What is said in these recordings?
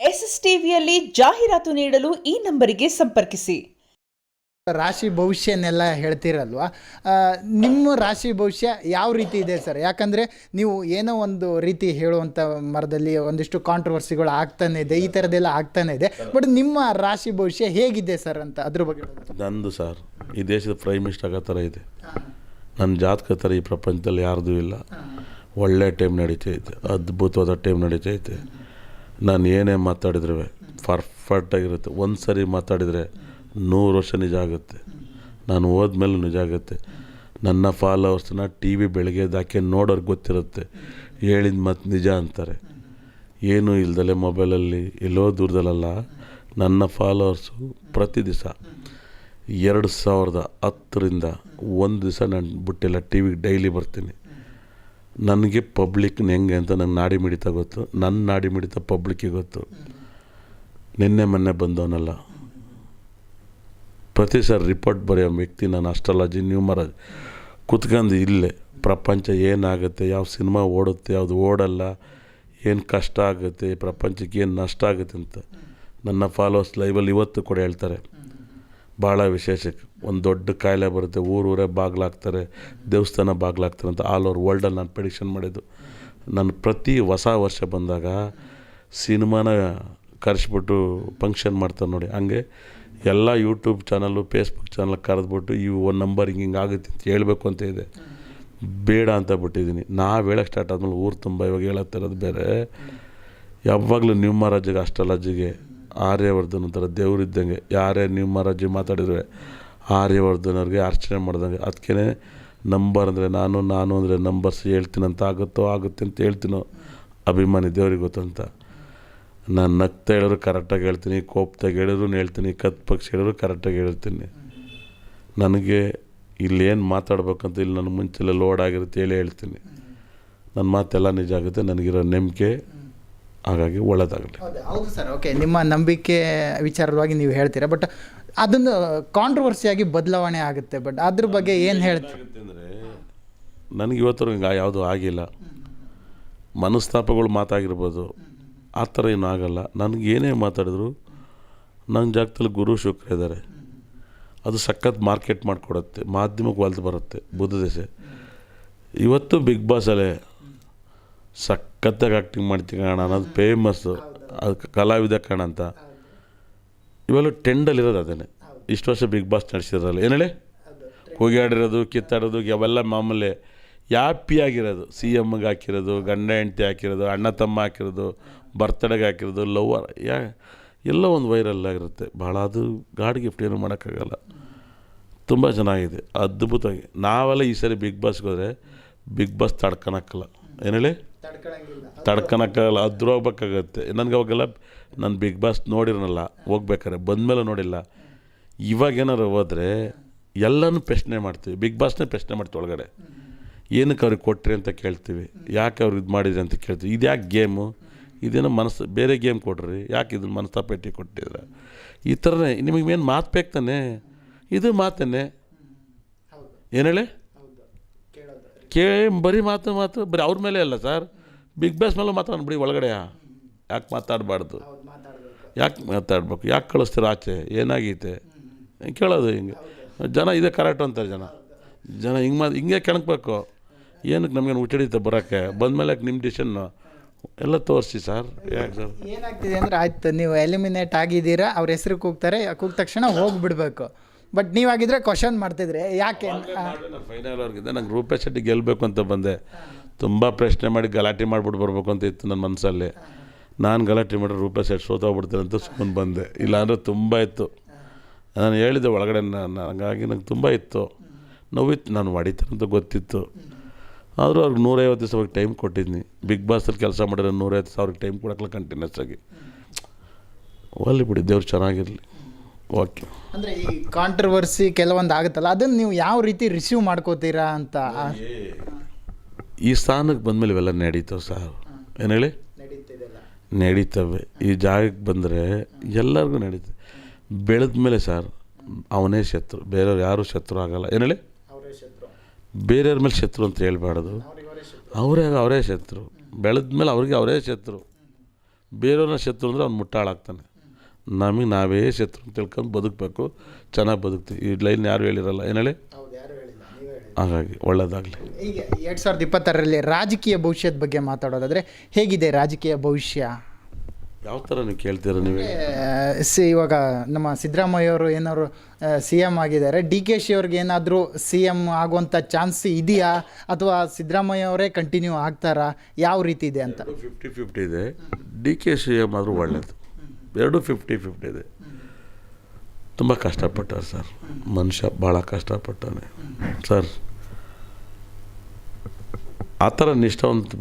ಎಸ್ಎಸ್ಟಿವಿಯಲ್ಲಿ ಜಾಹೀರಾತು ನೀಡಲು ಈ ನಂಬರಿಗೆ ಸಂಪರ್ಕಿಸಿ. ರಾಶಿ ಭವಿಷ್ಯನೆಲ್ಲ ಹೇಳ್ತೀರಲ್ವ, ನಿಮ್ಮ ರಾಶಿ ಭವಿಷ್ಯ ಯಾವ ರೀತಿ ಇದೆ ಸರ್? ಯಾಕಂದರೆ ನೀವು ಏನೋ ಒಂದು ರೀತಿ ಹೇಳುವಂಥ ಮರದಲ್ಲಿ ಒಂದಿಷ್ಟು ಕಾಂಟ್ರವರ್ಸಿಗಳು ಆಗ್ತಾನೆ ಇದೆ, ಈ ಥರದ್ದೆಲ್ಲ ಆಗ್ತಾನೆ ಇದೆ. ಬಟ್ ನಿಮ್ಮ ರಾಶಿ ಭವಿಷ್ಯ ಹೇಗಿದೆ ಸರ್ ಅಂತ ಅದ್ರ ಬಗ್ಗೆ ನಂದು ಸರ್ ಈ ದೇಶದ ಪ್ರೈಮ್ ಮಿನಿಸ್ಟರ್ ಆಗೋ ಥರ ಇದೆ. ನನ್ನ ಜಾತಕ ಥರ ಈ ಪ್ರಪಂಚದಲ್ಲಿ ಯಾರ್ದೂ ಇಲ್ಲ. ಒಳ್ಳೆ ಟೈಮ್ ನಡೀತೈತೆ, ಅದ್ಭುತವಾದ ಟೈಮ್ ನಡೀತೈತೆ. ನಾನು ಏನೇ ಮಾತಾಡಿದ್ರೆ ಪರ್ಫೆಕ್ಟಾಗಿರುತ್ತೆ. ಒಂದು ಸರಿ ಮಾತಾಡಿದರೆ 100 ವರ್ಷ ನಿಜ ಆಗುತ್ತೆ. ನಾನು ಹೋದ್ಮೇಲೆ ನಿಜ ಆಗುತ್ತೆ. ನನ್ನ ಫಾಲೋವರ್ಸ್ನ ಟಿ ವಿ ಬೆಳಗ್ಗೆ ಹಾಕಿ ನೋಡೋರ್ಗೆ ಗೊತ್ತಿರುತ್ತೆ, ಹೇಳಿದ ಮತ್ತು ನಿಜ ಅಂತಾರೆ. ಏನೂ ಇಲ್ದಲೆ ಮೊಬೈಲಲ್ಲಿ ಎಲ್ಲೋ ದೂರದಲ್ಲ. ನನ್ನ ಫಾಲೋವರ್ಸು ಪ್ರತಿ ದಿವಸ 2010ರಿಂದ ಒಂದು ದಿವಸ ನಾನು ಬಿಟ್ಟಿಲ್ಲ, ಟಿ ವಿಗೆ ಡೈಲಿ ಬರ್ತೀನಿ. ನನಗೆ ಪಬ್ಲಿಕ್ನ ಹೆಂಗೆ ಅಂತ ನಂಗೆ ನಾಡಿ ಮಿಡಿತ ಗೊತ್ತು, ನನ್ನ ನಾಡಿ ಮಿಡಿತ ಪಬ್ಲಿಕ್ಕಿಗೆ ಗೊತ್ತು. ನಿನ್ನೆ ಮೊನ್ನೆ ಬಂದವನಲ್ಲ, ಪ್ರತಿ ಸರ್ ರಿಪೋರ್ಟ್ ಬರೆಯೋ ವ್ಯಕ್ತಿ ನಾನು. ಅಸ್ಟ್ರಾಲಜಿ ನ್ಯೂಮರಾಲಜಿ ಕುತ್ಕೊಂಡು ಇಲ್ಲೇ ಪ್ರಪಂಚ ಏನಾಗುತ್ತೆ, ಯಾವ ಸಿನಿಮಾ ಓಡುತ್ತೆ, ಯಾವುದು ಓಡಲ್ಲ, ಏನು ಕಷ್ಟ ಆಗುತ್ತೆ, ಪ್ರಪಂಚಕ್ಕೆ ಏನು ನಷ್ಟ ಆಗುತ್ತೆ ಅಂತ ನನ್ನ ಫಾಲೋವರ್ಸ್ ಲೈವಲ್ಲಿ ಇವತ್ತು ಕೂಡ ಹೇಳ್ತಾರೆ. ಭಾಳ ವಿಶೇಷಕ್ಕೆ ಒಂದು ದೊಡ್ಡ ಕಾಯಿಲೆ ಬರುತ್ತೆ, ಊರೂರೇ ಬಾಗಿಲಾಗ್ತಾರೆ, ದೇವಸ್ಥಾನ ಬಾಗಿಲಾಗ್ತಾರೆ ಅಂತ ಆಲ್ ಓವರ್ ವರ್ಲ್ಡಲ್ಲಿ ನಾನು ಪ್ರೆಡಿಕ್ಷನ್ ಮಾಡಿದ್ದು. ನಾನು ಪ್ರತಿ ಹೊಸ ವರ್ಷ ಬಂದಾಗ ಸಿನಿಮಾನ ಕರೆಸ್ಬಿಟ್ಟು ಫಂಕ್ಷನ್ ಮಾಡ್ತಾರೆ ನೋಡಿ, ಹಂಗೆ ಎಲ್ಲ ಯೂಟ್ಯೂಬ್ ಚಾನಲ್ಲು ಫೇಸ್ಬುಕ್ ಚಾನಲ್ ಕರೆದ್ಬಿಟ್ಟು ಇವು ಒಂದು ನಂಬರ್ ಹಿಂಗೆ ಆಗುತ್ತೆ ಅಂತ ಹೇಳಬೇಕು ಅಂತ ಇದೆ. ಬೇಡ ಅಂತ ಬಿಟ್ಟಿದ್ದೀನಿ. ನಾವು ಹೇಳೋಕ್ಕೆ ಸ್ಟಾರ್ಟ್ ಆದಮೇಲೆ ಊರು ತುಂಬ ಇವಾಗ ಹೇಳತ್ತಿರೋದು ಬೇರೆ. ಯಾವಾಗಲೂ ನ್ಯೂಮರಾಜಿಗೆ ಅಸ್ಟ್ರಾಲಜಿಗೆ ಆರ್ಯವರ್ಧನ್ ಒಂಥರ ದೇವರಿದ್ದಂಗೆ. ಯಾರೇ ನ್ಯೂಮರಾಜಿ ಮಾತಾಡಿದ್ರೆ ಆರ್ಯವರ್ಧನ್ ಅವ್ರಿಗೆ ಅರ್ಚನೆ ಮಾಡ್ದಂಗೆ. ಅದಕ್ಕೇ ನಂಬರ್ ಅಂದರೆ ನಾನು ಅಂದರೆ ನಂಬರ್ಸ್ ಹೇಳ್ತೀನಿ ಅಂತ ಆಗುತ್ತೆ ಅಂತ ಹೇಳ್ತೀನೋ, ಅಭಿಮಾನಿ ದೇವ್ರಿಗೆ ಗೊತ್ತಂತ. ನಾನು ನಗ್ತಾ ಹೇಳಿದ್ರು ಕರೆಕ್ಟಾಗಿ ಹೇಳ್ತೀನಿ, ಕೋಪ್ತಾಗಿ ಹೇಳಿದ್ರು ಹೇಳ್ತೀನಿ, ಕತ್ತು ಪಕ್ಷಿ ಹೇಳಿದ್ರು ಕರೆಕ್ಟಾಗಿ ಹೇಳ್ತೀನಿ. ನನಗೆ ಇಲ್ಲೇನು ಮಾತಾಡ್ಬೇಕಂತ ಇಲ್ಲಿ ನನ್ನ ಮುಂಚೆಲ್ಲ ಲೋಡ್ ಆಗಿರುತ್ತೆ ಹೇಳಿ ಹೇಳ್ತೀನಿ. ನನ್ನ ಮಾತೆಲ್ಲ ನಿಜ ಆಗುತ್ತೆ, ನನಗಿರೋ ನಂಬಿಕೆ. ಹಾಗಾಗಿ ಒಳ್ಳೆಯದಾಗಲಿ. ಹೌದು ಸರ್, ಓಕೆ, ನಿಮ್ಮ ನಂಬಿಕೆ ವಿಚಾರವಾಗಿ ನೀವು ಹೇಳ್ತೀರಾ. ಬಟ್ ಅದನ್ನು ಕಾಂಟ್ರವರ್ಸಿಯಾಗಿ ಬದಲಾವಣೆ ಆಗುತ್ತೆ. ಬಟ್ ಅದ್ರ ಬಗ್ಗೆ ಏನು ಹೇಳ್ತೀವಿ ಅಂದರೆ, ನನಗೆ ಇವತ್ತರೆಗೂ ಯಾವುದೂ ಆಗಿಲ್ಲ. ಮನಸ್ತಾಪಗಳು ಮಾತಾಗಿರ್ಬೋದು, ಆ ಥರ ಏನೂ ಆಗಲ್ಲ. ನನಗೇನೇ ಮಾತಾಡಿದ್ರು ನನ್ನ ಜಾಗದಲ್ಲಿ ಗುರು ಶುಕ್ರ ಇದ್ದಾರೆ, ಅದು ಸಖತ್ ಮಾರ್ಕೆಟ್ ಮಾಡಿಕೊಡುತ್ತೆ, ಮಾಧ್ಯಮಕ್ಕೆ ಒಲ್ದು ಬರುತ್ತೆ. ಬುದ್ಧ ದೇಶ ಇವತ್ತು ಬಿಗ್ ಬಾಸಲ್ಲೇ ಸಖತ್ತಾಗಿ ಆ್ಯಕ್ಟಿಂಗ್ ಮಾಡ್ತೀನಿ ಕಾಣ ಅನ್ನೋದು ಫೇಮಸ್ಸು, ಅದು ಕಲಾವಿದ ಕಾಣ ಅಂತ. ಇವೆಲ್ಲ ಟೆಂಡಲ್ಲಿರೋದು ಅದೇನೆ. ಇಷ್ಟು ವರ್ಷ ಬಿಗ್ ಬಾಸ್ ನಡೆಸಿದ್ರಲ್ಲ, ಏನು ಹೇಳಿ, ಕೂಗಾಡಿರೋದು, ಕಿತ್ತಾಡೋದು ಅವೆಲ್ಲ ಮಾಮೂಲಿ. ಹ್ಯಾಪಿಯಾಗಿರೋದು, ಸಿ ಎಮ್ಗೆ ಹಾಕಿರೋದು, ಗಂಡ ಹೆಂಡತಿ ಹಾಕಿರೋದು, ಅಣ್ಣ ತಮ್ಮ ಹಾಕಿರೋದು, ಬರ್ತ್ಡೇಗೆ ಹಾಕಿರೋದು, ಲವ್ವರ್ ಎಲ್ಲ ಒಂದು ವೈರಲ್ ಆಗಿರುತ್ತೆ. ಭಾಳ ಅದು ಗಾಡ್ ಗಿಫ್ಟ್ ಏನೂ ಮಾಡೋಕ್ಕಾಗಲ್ಲ. ತುಂಬ ಚೆನ್ನಾಗಿದೆ, ಅದ್ಭುತವಾಗಿ. ನಾವೆಲ್ಲ ಈ ಸರಿ ಬಿಗ್ ಬಾಸ್ಗೆ ಹೋದರೆ ಬಿಗ್ ಬಾಸ್ ತಡ್ಕೊಳಕ್ಕಲ್ಲ, ಏನು ಹೇಳಿ, ತಡ್ಕೊಳಕ್ಕಾಗಲ್ಲ, ಅದ್ರ ಹೋಗ್ಬೇಕಾಗತ್ತೆ. ನನಗೆ ಅವಾಗೆಲ್ಲ ನಾನು ಬಿಗ್ ಬಾಸ್ ನೋಡಿರನಲ್ಲ, ಹೋಗ್ಬೇಕಾರೆ ಬಂದಮೇಲೆ ನೋಡಿಲ್ಲ. ಇವಾಗೇನಾರು ಹೋದರೆ ಎಲ್ಲನೂ ಪ್ರಶ್ನೆ ಮಾಡ್ತೀವಿ, ಬಿಗ್ ಬಾಸ್ನೇ ಪ್ರಶ್ನೆ ಮಾಡ್ತೀವಿ. ಒಳಗಡೆ ಏನಕ್ಕೆ ಅವ್ರಿಗೆ ಕೊಟ್ರಿ ಅಂತ ಕೇಳ್ತೀವಿ, ಯಾಕೆ ಅವ್ರಿಗೆ ಇದು ಮಾಡಿದ್ರಿ ಅಂತ ಕೇಳ್ತೀವಿ. ಇದು ಯಾಕೆ ಗೇಮು, ಇದೇನೋ ಮನಸ್ಸು ಬೇರೆ ಗೇಮ್ ಕೊಡ್ರಿ, ಯಾಕೆ ಇದನ್ನು ಮನಸ್ತಾಪೇಟಿ ಕೊಟ್ಟಿದ್ರೆ ಈ ಥರನೇ. ನಿಮಗೇನು ಮಾತು ಬೇಕು ತಾನೆ, ಇದು ಮಾತನ್ನೇ, ಏನು ಹೇಳಿ, ಬರೀ ಮಾತು ಬರೀ ಅವ್ರ ಮೇಲೆ ಅಲ್ಲ ಸರ್, ಬಿಗ್ ಬಾಸ್ ಮೇಲೂ ಮಾತಾಡ್ಬಿಡಿ. ಒಳಗಡೆ ಯಾಕೆ ಮಾತಾಡಬಾರ್ದು, ಯಾಕೆ ಮಾತಾಡ್ಬೇಕು, ಯಾಕೆ ಕಳಿಸ್ತೀರ ಆಚೆ, ಏನಾಗೈತೆ ಕೇಳೋದು. ಹಿಂಗೆ ಜನ ಇದೆ ಕರೆಕ್ಟ್ ಅಂತಾರೆ. ಜನ ಹಿಂಗೆ ಕೆಣಕಬೇಕು. ಏನಕ್ಕೆ ನಮಗೇನು ಹುಟ್ಟಿಡಿತೆ ಬರೋಕ್ಕೆ, ಬಂದಮೇಲೆ ನಿಮ್ಮ ಡಿಸಿಷನ್ನು ಎಲ್ಲ ತೋರಿಸಿ ಸರ್. ಯಾಕೆ ಸರ್ ಏನಾಗ್ತಿದೆ ಅಂದರೆ, ಆಯ್ತು ನೀವು ಎಲಿಮಿನೇಟ್ ಆಗಿದ್ದೀರಾ, ಅವ್ರ ಹೆಸರು ಕೂಗ್ತಾರೆ, ಕೂಗಿದ ತಕ್ಷಣ ಹೋಗಿಬಿಡ್ಬೇಕು. ಬಟ್ ನೀವಾಗಿದ್ದರೆ ಕ್ವಶನ್ ಮಾಡ್ತಿದ್ರೆ ಯಾಕೆ. ನಾನು ಫೈನಲ್ ಅವ್ರಿಗಿದ್ದೆ, ನಂಗೆ ರೂಪೇಶ್ ಶೆಟ್ಟಿ ಗೆಲ್ಲಬೇಕು ಅಂತ ಬಂದೆ. ತುಂಬ ಪ್ರಶ್ನೆ ಮಾಡಿ ಗಲಾಟೆ ಮಾಡಿಬಿಟ್ಟು ಬರಬೇಕು ಅಂತ ಇತ್ತು ನನ್ನ ಮನಸ್ಸಲ್ಲಿ. ನಾನು ಗಲಾಟೆ ಮಾಡಿ ರೂಪೇಶ್ ಶೆಟ್ಟಿ ಸೋತೋಗ್ಬಿಡ್ತೀನಿ ಅಂತ ಸುಮ್ಮನೆ ಬಂದೆ. ಇಲ್ಲಾಂದರೆ ತುಂಬ ಇತ್ತು. ನಾನು ಹೇಳಿದ್ದೆ ಒಳಗಡೆ, ಹಂಗಾಗಿ ನಂಗೆ ತುಂಬ ಇತ್ತು, ನೋವಿತ್ತು. ನಾನು ಹೊಡಿತಾರಂತ ಗೊತ್ತಿತ್ತು. ಆದರೂ ಅವ್ರಿಗೆ 150 ದಿವಸ ಅವ್ರಿಗೆ ಟೈಮ್ ಕೊಟ್ಟಿದ್ನಿ. ಬಿಗ್ ಬಾಸಲ್ಲಿ ಕೆಲಸ ಮಾಡಿದ್ರೆ 150 ಸಾವಿರಕ್ಕೆ ಟೈಮ್ ಕೊಡೋಕ್ಕಲ್ಲ ಕಂಟಿನ್ಯೂಸ್ ಆಗಿ. ಒಲ್ಲಿ ಬಿಡಿ, ದೇವ್ರು ಚೆನ್ನಾಗಿರಲಿ. ಓಕೆ. ಅಂದರೆ ಈ ಕಾಂಟ್ರವರ್ಸಿ ಕೆಲವೊಂದು ಆಗುತ್ತಲ್ಲ, ಅದನ್ನು ನೀವು ಯಾವ ರೀತಿ ರಿಸೀವ್ ಮಾಡ್ಕೋತೀರಾ ಅಂತ. ಈ ಸ್ಥಾನಕ್ಕೆ ಬಂದಮೇಲೆ ಇವೆಲ್ಲ ನಡೀತವೆ ಸರ್, ಏನು ಹೇಳಿ, ನಡೀತವೆ. ಈ ಜಾಗಕ್ಕೆ ಬಂದರೆ ಎಲ್ಲರಿಗೂ ನಡೀತದೆ. ಬೆಳೆದ ಮೇಲೆ ಸರ್ ಅವನೇ ಶತ್ರು, ಬೇರೆಯವ್ರು ಯಾರೂ ಶತ್ರು ಆಗಲ್ಲ. ಏನು ಹೇಳಿ, ಬೇರೆಯವ್ರ ಮೇಲೆ ಶತ್ರು ಅಂತ ಹೇಳ್ಬಾರ್ದು, ಅವರೇ ಶತ್ರು. ಬೆಳೆದ ಮೇಲೆ ಅವ್ರಿಗೆ ಅವರೇ ಶತ್ರು. ಬೇರೆಯವ್ರನ್ನ ಶತ್ರು ಅಂದರೆ ಅವ್ನು ಮುಟ್ಟಾಳಾಗ್ತಾನೆ. ನಮಗೆ ನಾವೇ ಶತ್ರು ಅಂತ ತಿಳ್ಕೊಂಡು ಬದುಕಬೇಕು, ಚೆನ್ನಾಗಿ ಬದುಕ್ತೀವಿ. ಈ ಲೈನ್ ಯಾರು ಹೇಳಿರಲ್ಲ, ಏನು ಹೇಳಿ. ಹಾಗಾಗಿ ಒಳ್ಳೆಯದಾಗಲಿ. ಈಗ 2026ರಲ್ಲಿ ರಾಜಕೀಯ ಭವಿಷ್ಯದ ಬಗ್ಗೆ ಮಾತಾಡೋದಾದರೆ ಹೇಗಿದೆ ರಾಜಕೀಯ ಭವಿಷ್ಯ? ಯಾವ ಥರ ನೀವು ಕೇಳ್ತೀರ ನೀವೇ? ಇವಾಗ ನಮ್ಮ ಸಿದ್ದರಾಮಯ್ಯವರು ಏನಾದ್ರು CM ಆಗಿದ್ದಾರೆ, DK ಅವ್ರಿಗೆ ಏನಾದರೂ CM ಆಗುವಂಥ ಚಾನ್ಸ್ ಇದೆಯಾ, ಅಥವಾ ಸಿದ್ದರಾಮಯ್ಯ ಅವರೇ ಕಂಟಿನ್ಯೂ ಆಗ್ತಾರಾ, ಯಾವ ರೀತಿ ಇದೆ ಅಂತ? 50-50 ಇದೆ. DK ಆದರೂ ಒಳ್ಳೆಯದು. ಎರಡೂ 50-50 ಇದೆ. ತುಂಬ ಕಷ್ಟಪಟ್ಟಾರೆ ಸರ್, ಮನುಷ್ಯ ಭಾಳ ಕಷ್ಟಪಟ್ಟಾನೆ ಸರ್. ಆ ಥರ ನಿಷ್ಠಾವಂತ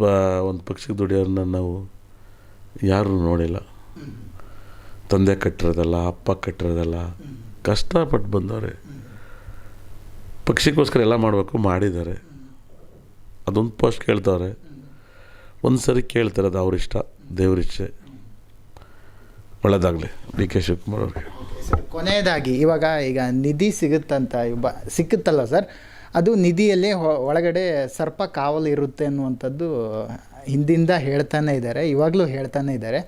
ಒಂದು ಪಕ್ಷಕ್ಕೆ ದುಡಿಯೋರನ್ನ ನಾವು ಯಾರೂ ನೋಡಿಲ್ಲ. ತಂದೆ ಕಟ್ಟಿರೋದಲ್ಲ, ಅಪ್ಪ ಕಟ್ಟಿರೋದಲ್ಲ, ಕಷ್ಟಪಟ್ಟು ಬಂದವ್ರೆ. ಪಕ್ಷಕ್ಕೋಸ್ಕರ ಎಲ್ಲ ಮಾಡಬೇಕು, ಮಾಡಿದ್ದಾರೆ. ಅದೊಂದು ಪೋಸ್ಟ್ ಕೇಳ್ತವ್ರೆ, ಒಂದು ಸರಿ ಕೇಳ್ತಾರೆ, ಅದು ಅವ್ರಿಷ್ಟ, ದೇವ್ರಿಚ್ಛೆ. ಒಳ್ಳೆಯದಾಗಲಿ DK ಶಿವಕುಮಾರ್ ಅವ್ರಿಗೆ. ಕೊನೆಯದಾಗಿ ಈಗ ನಿಧಿ ಸಿಕ್ಕುತ್ತಲ್ಲ ಸರ್, ಅದು ನಿಧಿಯಲ್ಲಿ ಒಳಗಡೆ ಸರ್ಪ ಕಾವಲು ಇರುತ್ತೆ ಅನ್ನುವಂಥದ್ದು ಹಿಂದಿಂದ ಹೇಳ್ತಾನೆ ಇದ್ದಾರೆ, ಇವಾಗಲೂ ಹೇಳ್ತಾನೆ ಇದ್ದಾರೆ.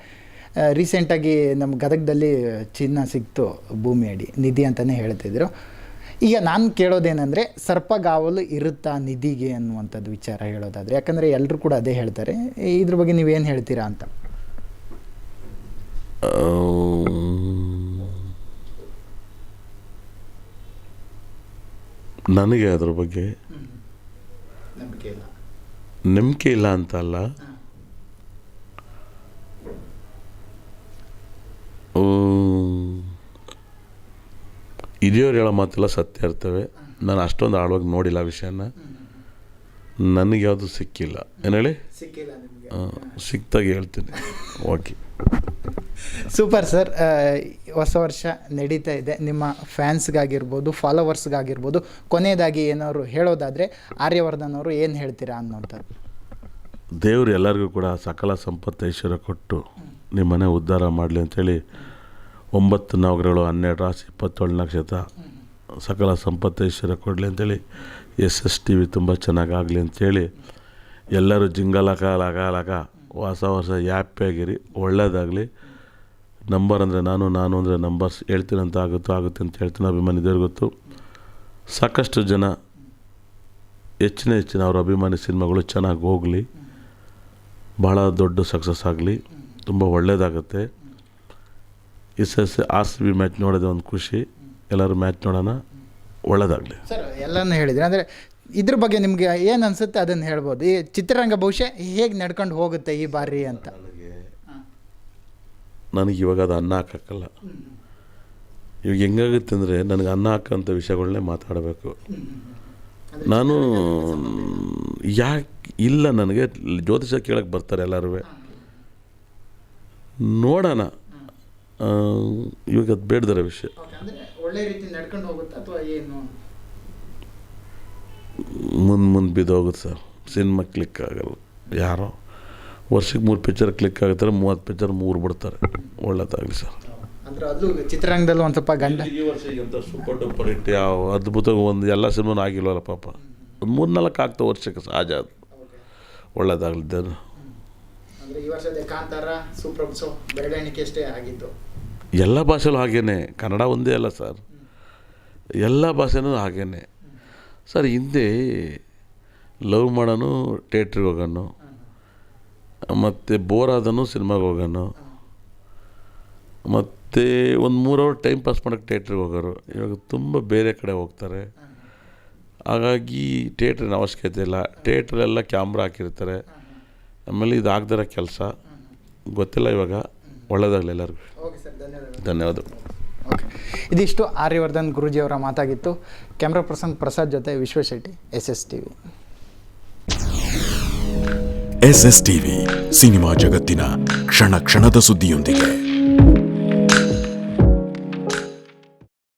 ರೀಸೆಂಟಾಗಿ ನಮ್ಮ ಗದಗದಲ್ಲಿ ಚಿನ್ನ ಸಿಕ್ತು ಭೂಮಿ ಅಡಿ, ನಿಧಿ ಅಂತಲೇ ಹೇಳ್ತಿದ್ರು. ಈಗ ನಾನು ಕೇಳೋದೇನೆಂದರೆ, ಸರ್ಪಗಾವಲು ಇರುತ್ತಾ ನಿಧಿಗೆ ಅನ್ನುವಂಥದ್ದು ವಿಚಾರ ಹೇಳೋದಾದರೆ, ಯಾಕಂದರೆ ಎಲ್ಲರೂ ಕೂಡ ಅದೇ ಹೇಳ್ತಾರೆ. ಇದ್ರ ಬಗ್ಗೆ ನೀವೇನು ಹೇಳ್ತೀರಾ ಅಂತ? ನನಗೆ ಅದ್ರ ಬಗ್ಗೆ ನಂಬಿಕೆ ಇಲ್ಲ ಅಂತ ಅಲ್ಲ, ಹಿರಿಯವ್ರು ಹೇಳೋ ಮಾತೆಲ್ಲ ಸತ್ಯ ಇರ್ತವೆ. ನಾನು ಅಷ್ಟೊಂದು ಆಳವಾಗಿ ನೋಡಿಲ್ಲ ವಿಷಯನ, ನನಗೆ ಯಾವುದು ಸಿಕ್ಕಿಲ್ಲ. ಏನು ಹೇಳಿ, ಸಿಕ್ತಾಗ ಹೇಳ್ತೀನಿ. Okay, super sir. ಹೊಸ ವರ್ಷ ನಡೀತಾ ಇದೆ, ನಿಮ್ಮ ಫ್ಯಾನ್ಸ್ಗಾಗಿರ್ಬೋದು, ಫಾಲೋವರ್ಸ್ಗಾಗಿರ್ಬೋದು, ಕೊನೆಯದಾಗಿ ಏನಾದ್ರು ಹೇಳೋದಾದರೆ ಆರ್ಯವರ್ಧನ್ ಅವರು ಏನು ಹೇಳ್ತೀರಾ ಅನ್ನೋಂಥದ್ದು? ದೇವರು ಎಲ್ಲರಿಗೂ ಕೂಡ ಸಕಲ ಸಂಪತ್ತು ಐಶ್ವರ್ಯ ಕೊಟ್ಟು ನಿಮ್ಮ ಮನೆ ಉದ್ಧಾರ ಮಾಡಲಿ ಅಂಥೇಳಿ 9 ನವಗ್ರಹಗಳು, 12 ರಾಶಿ, 27 ನಕ್ಷತ್ರ, ಸಕಲ ಸಂಪತ್ತು ಐಶ್ವರ್ಯ ಕೊಡಲಿ ಅಂಥೇಳಿ SS TV ತುಂಬ ಚೆನ್ನಾಗಾಗಲಿ ಅಂಥೇಳಿ ಎಲ್ಲರೂ ಜಿಂಗಲಕ ಹೊಸ ವರ್ಷ ಹ್ಯಾಪಿಯಾಗಿರಿ, ಒಳ್ಳೆಯದಾಗಲಿ. ನಂಬರ್ ಅಂದರೆ ನಾನು ಅಂದರೆ ನಂಬರ್ಸ್ ಹೇಳ್ತೀನಿ ಅಂತ ಆಗುತ್ತೆ ಅಂತ ಹೇಳ್ತೀನಿ. ಅಭಿಮಾನಿ ದೇವ್ರಿಗೆ ಗೊತ್ತು. ಸಾಕಷ್ಟು ಜನ ಹೆಚ್ಚಿನ ಅವ್ರ ಅಭಿಮಾನಿ ಸಿನಿಮಾಗಳು ಚೆನ್ನಾಗಿ ಹೋಗಲಿ, ಭಾಳ ದೊಡ್ಡ ಸಕ್ಸಸ್ ಆಗಲಿ, ತುಂಬ ಒಳ್ಳೆಯದಾಗುತ್ತೆ. RCB ಮ್ಯಾಚ್ ನೋಡೋದೇ ಒಂದು ಖುಷಿ. ಎಲ್ಲರೂ ಮ್ಯಾಚ್ ನೋಡೋಣ, ಒಳ್ಳೆಯದಾಗಲಿ ಸರ್. ಎಲ್ಲನೂ ಹೇಳಿದ್ರಿ, ಅಂದರೆ ಇದ್ರ ಬಗ್ಗೆ ನಿಮಗೆ ಏನು ಅನಿಸುತ್ತೆ ಅದನ್ನು ಹೇಳ್ಬೋದು. ಈ ಚಿತ್ರರಂಗ ಭವಿಷ್ಯ ಹೇಗೆ ನಡ್ಕೊಂಡು ಹೋಗುತ್ತೆ ಈ ಬಾರಿ ಅಂತ? ನನಗೆ ಇವಾಗ ಅದು ಅನ್ನ ಹಾಕಲ್ಲ. ಇವಾಗ ಹೆಂಗಾಗುತ್ತೆ ಅಂದರೆ, ನನಗೆ ಅನ್ನ ಹಾಕೋಂಥ ವಿಷಯಗಳನ್ನೇ ಮಾತಾಡಬೇಕು. ನಾನು ಯಾಕೆ ಇಲ್ಲ, ನನಗೆ ಜ್ಯೋತಿಷ ಕೇಳಕ್ಕೆ ಬರ್ತಾರೆ ಎಲ್ಲರೂ, ನೋಡೋಣ. ಇವಾಗ ಅದು ಬೇಡದರ ವಿಷಯ. ಒಳ್ಳೆ ರೀತಿ ನಡ್ಕೊಂಡು ಹೋಗುತ್ತೆ ಅಥವಾ ಏನು? ಮುಂದೆ ಬಿದ್ದೋಗುತ್ತೆ ಸರ್. ಸಿನಿಮಾ ಕ್ಲಿಕ್ ಆಗಲ್ಲ. ಯಾರೋ ವರ್ಷಕ್ಕೆ 3 ಪಿಕ್ಚರ್ ಕ್ಲಿಕ್ ಆಗ್ತಾರೆ, 30 ಪಿಕ್ಚರ್ 3 ಬಿಡ್ತಾರೆ. ಒಳ್ಳೆದಾಗಲಿ ಸರ್. ಅಂದರೆ ಅದು ಚಿತ್ರರಂಗದಲ್ಲೂ ಒಂದು ಸ್ವಲ್ಪ ಈ ವರ್ಷ ಎಂಥ ಸೂಪರ್ ಡೂಪರ್ ಹಿಟ್ ಯಾವ ಅದ್ಭುತ ಒಂದು ಎಲ್ಲ ಸಿನಿಮಾನು ಆಗಿಲ್ವಲ್ಲ ಪಾಪ. ಒಂದು 3-4 ಆಗ್ತಾವೆ ವರ್ಷಕ್ಕೆ, ಸಹಜ ಅದು. ಒಳ್ಳೆದಾಗಲಿದ್ದೇನು. ಈ ವರ್ಷದ ಕಾಂತಾರ, ಸುಪ್ರಭು, ಬೆರಳೆಣಿಕೆ ಅಷ್ಟೇ ಆಗಿತ್ತು. ಎಲ್ಲ ಭಾಷೆಲೂ ಹಾಗೇನೆ, ಕನ್ನಡ ಒಂದೇ ಅಲ್ಲ ಸರ್, ಎಲ್ಲ ಭಾಷೆನೂ ಹಾಗೇನೆ ಸರ್. ಹಿಂದೆ ಲವ್ ಮಾಡೋನು ಥಿಯೇಟ್ರಿಗೆ ಹೋಗೋನು, ಮತ್ತು ಬೋರ್ ಆದನು ಸಿನಿಮಾಗೆ ಹೋಗೋನು, ಮತ್ತು ಒಂದು 3 ಅವರ್ ಟೈಮ್ ಪಾಸ್ ಮಾಡೋಕ್ಕೆ ಥಿಯೇಟ್ರಿಗೆ ಹೋಗೋರು. ಇವಾಗ ತುಂಬ ಬೇರೆ ಕಡೆ ಹೋಗ್ತಾರೆ. ಹಾಗಾಗಿ ಥಿಯೇಟ್ರಿನ ಅವಶ್ಯಕತೆ ಇಲ್ಲ. ಥಿಯೇಟ್ರೆಲ್ಲ ಕ್ಯಾಮ್ರಾ ಹಾಕಿರ್ತಾರೆ. ಆಮೇಲೆ ಇದು ಆಗದಿರೋ ಕೆಲಸ ಗೊತ್ತಿಲ್ಲ. ಇವಾಗ ಒಳ್ಳೆಯದಾಗಲಿ ಎಲ್ಲರಿಗೂ. ಧನ್ಯವಾದಗಳು. ಓಕೆ, ಇದಿಷ್ಟು ಆರ್ಯವರ್ಧನ್ ಗುರೂಜಿಯವರ ಮಾತಾಗಿತ್ತು. ಕ್ಯಾಮ್ರಾ ಪರ್ಸನ್ ಪ್ರಸಾದ್ ಜೊತೆ ವಿಶ್ವಶೆಟ್ಟಿ, SS TV. SS TV cinema ಜಗತ್ತಿನ ಕ್ಷಣ ಕ್ಷಣದ ಸುದ್ದಿಯೊಂದಿಗೆ.